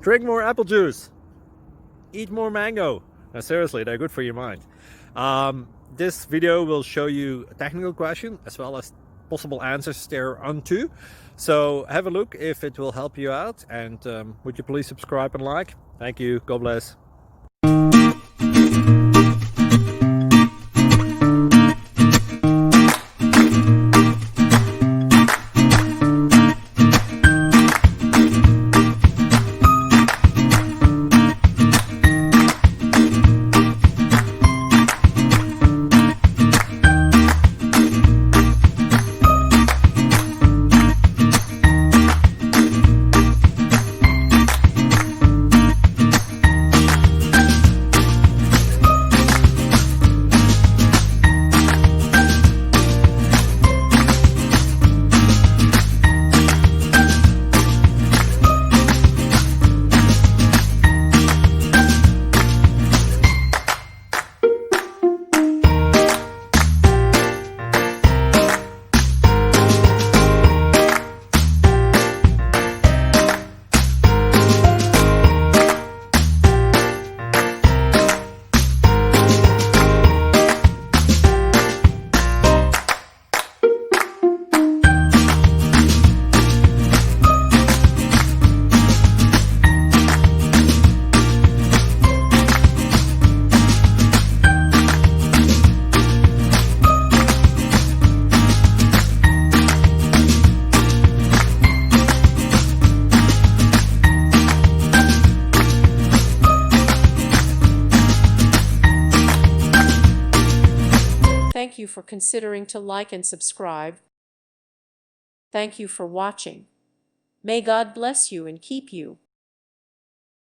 Drink more apple juice. Eat more mango. Now, seriously, they're good for your mind. This video will show you a technical question as well as possible answers thereunto. So have a look if it will help you out, and would you please subscribe and like? Thank you. God bless. Thank you for considering to like and subscribe. Thank you for watching. May God bless you and keep you.